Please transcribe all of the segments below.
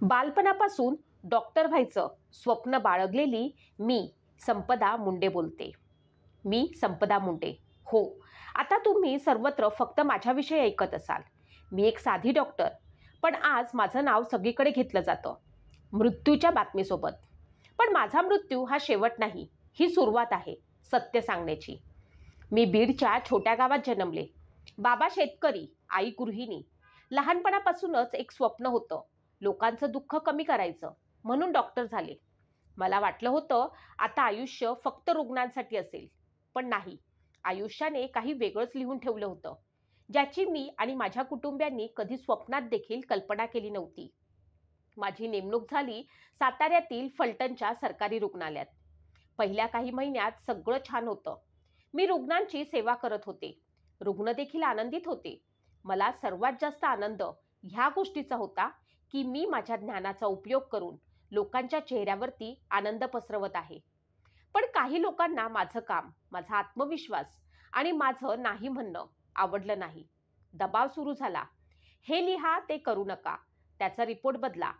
बालपणापासून डॉक्टर व्हायचं स्वप्न बाळगलेली मी संपदा मुंडे बोलते. मी संपदा मुंडे. हो, आता तुम्ही सर्वत्र फक्त माझ्याविषयी ऐकत असाल. मी एक साधी डॉक्टर, पण आज माझं नाव सगळीकडे घेतलं जातं मृत्यूच्या बातमीसोबत. पण माझा मृत्यू हा शेवट नाही, ही सुरुवात आहे सत्य सांगण्याची. मी बीडच्या छोट्या गावात जन्मले. बाबा शेतकरी, आई गृहिणी. लहानपणापासूनच एक स्वप्न होतं, लोकांचं दुःख कमी करायचं, म्हणून डॉक्टर झाले. मला वाटलं होतं आता आयुष्य फक्त रुग्णांसाठी असेल, पण नाही. आयुष्याने काही वेगळंच लिहून ठेवलं होतं, ज्याची मी आणि माझ्या कुटुंबियांनी कधी स्वप्नात देखील कल्पना केली नव्हती. माझी नेमणूक झाली साताऱ्यातील फलटणच्या सरकारी रुग्णालयात. पहिल्या काही महिन्यात सगळं छान होतं. मी रुग्णांची सेवा करत होते, रुग्ण देखील आनंदित होते. मला सर्वात जास्त आनंद ह्या गोष्टीचा होता की मी माझ्या ज्ञानाचा उपयोग करून लोकांच्या चेहऱ्यावरती आनंद पसरवत आहे. पण काही लोकांना माझं काम, माझा आत्मविश्वास आणि माझं नाही म्हणणं आवडलं नाही. दबाव सुरू झाला. हे लिहा, ते करू नका, त्याचा रिपोर्ट बदला.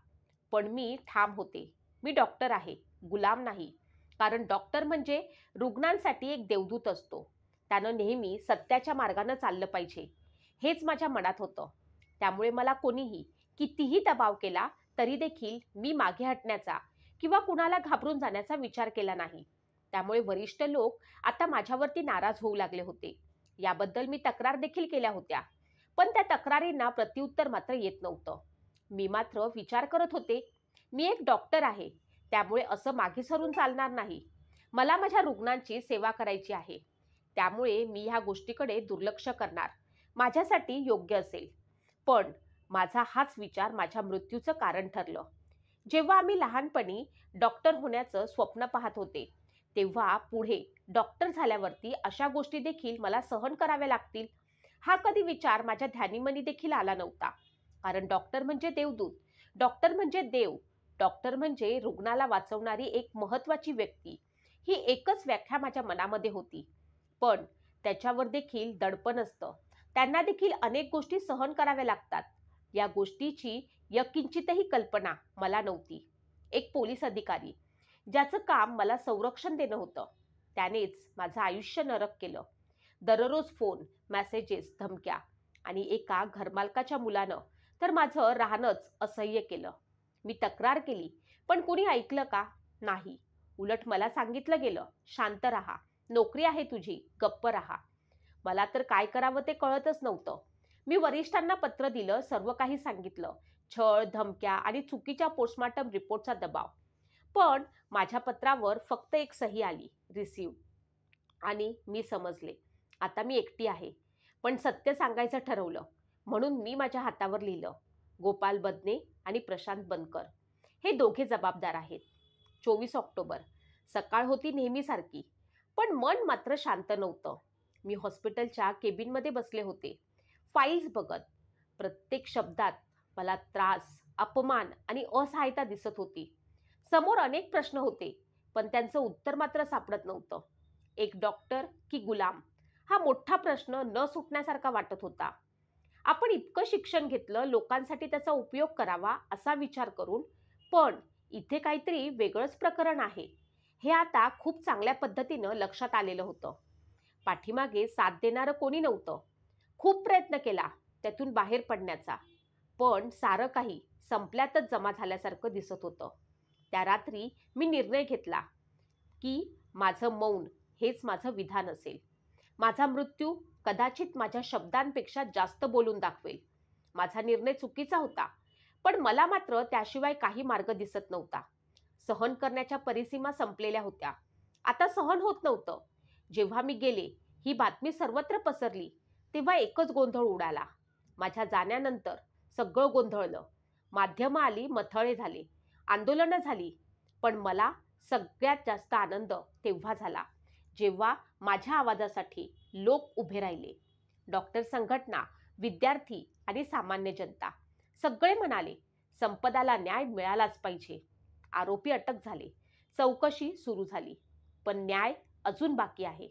पण मी ठाम होते. मी डॉक्टर आहे, गुलाम नाही. कारण डॉक्टर म्हणजे रुग्णांसाठी एक देवदूत असतो. त्यानं नेहमी सत्याच्या मार्गानं चाललं पाहिजे, हेच माझ्या मनात होतं. त्यामुळे मला कोणीही कितीही दबाव केला तरी देखील मी मागे हटण्याचा किंवा कुणाला घाबरून जाण्याचा विचार केला नाही. त्यामुळे वरिष्ठ लोक आता माझ्यावरती नाराज होऊ लागले होते. याबद्दल मी तक्रार देखील केल्या होत्या, पण त्या तक्रारींना प्रत्युत्तर मात्र येत नव्हतं. मी मात्र विचार करत होते, मी एक डॉक्टर आहे, त्यामुळे असं मागे सरून चालणार नाही. मला माझ्या रुग्णांची सेवा करायची आहे. त्यामुळे मी ह्या गोष्टीकडे दुर्लक्ष करणार माझ्यासाठी योग्य असेल. पण माझा हाच विचार माझ्या मृत्यूचं कारण ठरलं. जेव्हा आम्ही लहानपणी डॉक्टर होण्याचं स्वप्न पाहत होते, तेव्हा पुढे डॉक्टर झाल्यावरती अशा गोष्टी देखील मला सहन कराव्या लागतील, हा कधी विचार माझ्या ध्यानीमनी देखील आला नव्हता. कारण डॉक्टर म्हणजे देवदूत, डॉक्टर म्हणजे देव, डॉक्टर म्हणजे रुग्णाला वाचवणारी एक महत्त्वाची व्यक्ती, ही एकच व्याख्या माझ्या मनामध्ये होती. पण त्याच्यावर देखील दडपण असतं. त्यांना देखील अनेक गोष्टी सहन कराव्या लागतात. या गोष्टीची यकिंचितही कल्पना मला नव्हती. एक पोलीस अधिकारी, ज्याचं काम मला संरक्षण देणं होतं, त्यानेच माझं आयुष्य नरक केलं. दररोज फोन, मेसेजेस, धमक्या आणि एका घरमालकाच्या मुलानं तर माझं राहणंच असह्य केलं. मी तक्रार केली, पण कुणी ऐकलं का? नाही. उलट मला सांगितलं गेलं, शांत राहा, नोकरी आहे तुझी, गप्प राहा. मला तर काय करावं ते कळतच नव्हतं. मी वरिष्ठांना पत्र दिलं, सर्व काही सांगितलं. छळ, धमक्या आणि चुकीच्या पोस्टमॉर्टम रिपोर्टचा दबाव. पण माझ्या पत्रावर फक्त एक सही आली, रिसीव्ह. आणि मी समजले, आता मी एकटी आहे. पण सत्य सांगायचं ठरवलं, म्हणून मी माझ्या हातावर लिहिलं, गोपाल बदने आणि प्रशांत बनकर हे दोघे जबाबदार आहेत. 24 ऑक्टोबर. सकाळ होती नेहमीसारखी, पण मन मात्र शांत नव्हतं. मी हॉस्पिटलच्या केबिनमध्ये बसले होते, फाईल्स बघत. प्रत्येक शब्दात मला त्रास, अपमान आणि असहायता दिसत होती. समोर अनेक प्रश्न होते, पण त्यांचं उत्तर मात्र सापडत नव्हतं. एक डॉक्टर की गुलाम, हा मोठा प्रश्न न सुटण्यासारखा वाटत होता. आपण इतकं शिक्षण घेतलं, लोकांसाठी त्याचा उपयोग करावा असा विचार करून, पण इथे काहीतरी वेगळंच प्रकरण आहे, हे आता खूप चांगल्या पद्धतीनं लक्षात आलेलं होतं. पाठीमागे साथ देणारं कोणी नव्हतं. खूप प्रयत्न केला त्यातून बाहेर पडण्याचा, पण सारं काही संपल्यातच जमा झाल्यासारखं दिसत होतं. त्या रात्री मी निर्णय घेतला की माझं मौन हेच माझं विधान असेल. माझा मृत्यू कदाचित माझ्या शब्दांपेक्षा जास्त बोलून दाखवेल. माझा निर्णय चुकीचा होता, पण मला मात्र त्याशिवाय काही मार्ग दिसत नव्हता. सहन करण्याच्या परिसीमा संपलेल्या होत्या. आता सहन होत नव्हतं. जेव्हा मी गेले, ही बातमी सर्वत्र पसरली, तेव्हा एकच गोंधळ उडाला. माझ्या जाण्यानंतर सगळं गोंधळलं. माध्यमं आली, मथळे झाले, आंदोलनं झाली. पण मला सगळ्यात जास्त आनंद तेव्हा झाला, जेव्हा माझ्या आवाजासाठी लोक उभे राहिले. डॉक्टर संघटना, विद्यार्थी आणि सामान्य जनता सगळे म्हणाले, संपदाला न्याय मिळालाच पाहिजे. आरोपी अटक झाले, चौकशी सुरू झाली, पण न्याय अजून बाकी आहे.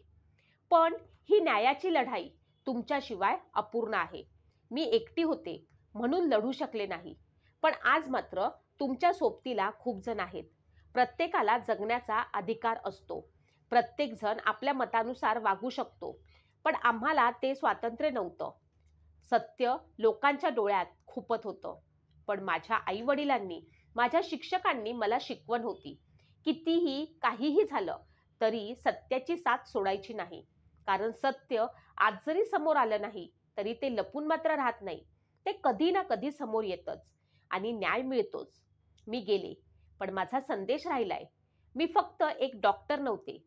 पण ही न्यायाची लढाई तुमच्याशिवाय अपूर्ण आहे. मी एकटी होते म्हणून लढू शकले नाही, पण आज मात्र तुमच्या सोबतीला खूप जण आहेत. प्रत्येकाला जगण्याचा अधिकार असतो. प्रत्येक जण आपल्या मतानुसार वागू शकतो. पण आम्हाला ते स्वातंत्र्य नव्हतं. सत्य लोकांच्या डोळ्यात खुपत होतं. पण माझ्या आईवडिलांनी, माझ्या शिक्षकांनी मला शिकवण होती. कितीही काहीही झालं तरी सत्याची साथ सोडायची नाही. कारण सत्य आज जरी समोर आलं नाही तरी ते लपून मात्र राहत नाही. ते कधी ना कधी समोर येतच आणि न्याय मिळतोच. मी गेले, पण माझा संदेश राहिलाय. मी फक्त एक डॉक्टर नव्हते.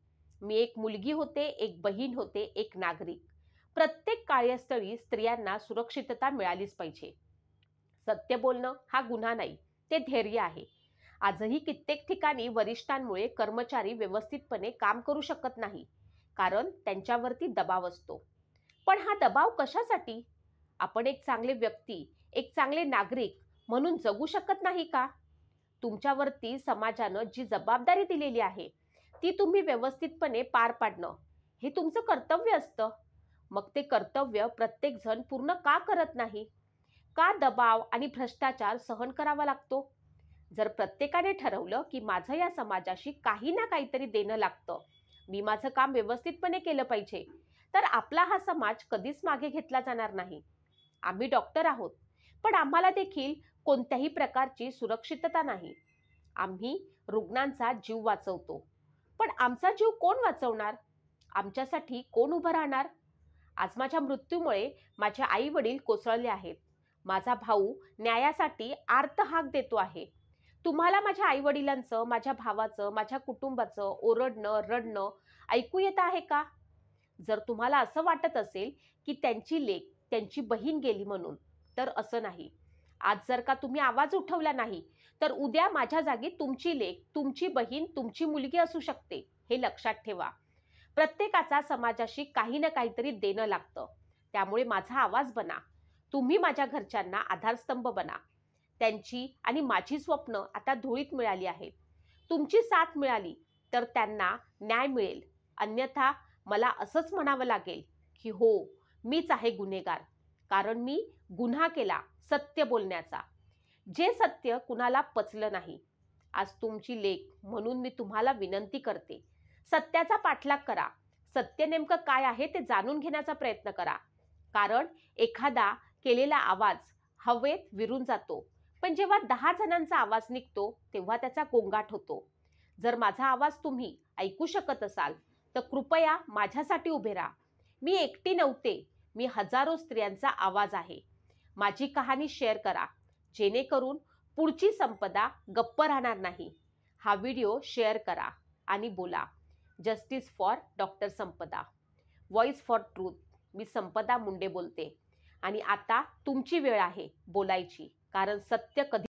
मी एक मुलगी होते, एक बहीण होते, एक नागरिक. प्रत्येक कार्यस्थळी स्त्रियांना सुरक्षितता मिळालीच पाहिजे. सत्य बोलणं हा गुन्हा नाही, ते धैर्य आहे. आजही कित्येक ठिकाणी वरिष्ठांमुळे कर्मचारी व्यवस्थितपणे काम करू शकत नाही, कारण त्यांच्यावरती दबाव असतो. पण हा दबाव कशासाठी? आपण एक चांगले व्यक्ती, एक चांगले नागरिक म्हणून जगू शकत नाही का? तुमच्यावरती समाजानं जी जबाबदारी दिलेली आहे ती तुम्ही व्यवस्थितपणे पार पाडणं हे तुमचं कर्तव्य असतं. मग ते कर्तव्य प्रत्येक जण पूर्ण का करत नाही? का दबाव आणि भ्रष्टाचार सहन करावा लागतो? जर प्रत्येकाने ठरवलं की माझं या समाजाशी काही ना काहीतरी देणं लागतं, मी माझं काम व्यवस्थितपणे केलं पाहिजे, तर आपला हा समाज कधीच मागे घेतला जाणार नाही. आम्ही डॉक्टर आहोत, पण आम्हाला देखील कोणत्याही प्रकारची सुरक्षितता नाही. आम्ही रुग्णांचा जीव वाचवतो, पण आमचा जीव कोण वाचवणार? आमच्यासाठी कोण उभं राहणार? आज माझ्या मृत्यूमुळे माझे आई वडील कोसळले आहेत. माझा भाऊ न्यायासाठी आर्त हाक देतो आहे. तुम्हाला माझ्या आई वडिलांचं, माझ्या भावाचं, माझ्या कुटुंबाचं ओरडणं, रडणं ऐकू येत आहे का? जर तुम्हाला असं वाटत असेल की त्यांची लेक, त्यांची बहीण गेली म्हणून, तर असं नाही. आज जर का तुम्ही आवाज उठवला नाही, तर उद्या माझ्या जागी तुमची लेक, तुमची बहीण, तुमची मुलगी असू शकते. हे लक्षात ठेवा. प्रत्येकाचा समाजाशी काही ना काहीतरी देणं लागतं. त्यामुळे माझा आवाज बना. तुम्ही माझ्या घरच्यांना आधारस्तंभ बना. त्यांची आणि माझी स्वप्न आता धुळीत मिळाली आहेत. तुमची साथ मिळाली तर त्यांना न्याय मिळेल. अन्यथा मला असंच म्हणावं लागेल की हो, मीच आहे गुन्हेगार. कारण मी गुन्हा केला सत्य बोलण्याचा. जे सत्य कुणाला पचलं नाही. आज तुमची लेक म्हणून मी तुम्हाला विनंती करते, सत्याचा पाठलाग करा. सत्य नेमकं काय आहे ते जाणून घेण्याचा प्रयत्न करा. कारण एखादा केलेला आवाज हवेत विरून जातो, पण जेव्हा 10 जणांचा आवाज निघतो तेव्हा त्याचा गोंगाट होतो. जर माझा आवाज तुम्ही ऐकू शकत असाल तर कृपया माझ्यासाठी उभे राहा. मी एकटी नव्हते, मी हजारो स्त्रियांचा आवाज आहे. माझी कहाणी शेअर करा, जेणेकरून पुढची संपदा गप्प राहणार नाही. हा व्हिडिओ शेअर करा आणि बोला. Justice for doctor Sampada. Voice for truth. मी संपदा मुंडे बोलते आणि आता तुमची वेळ आहे बोलायची, कारण सत्य कधी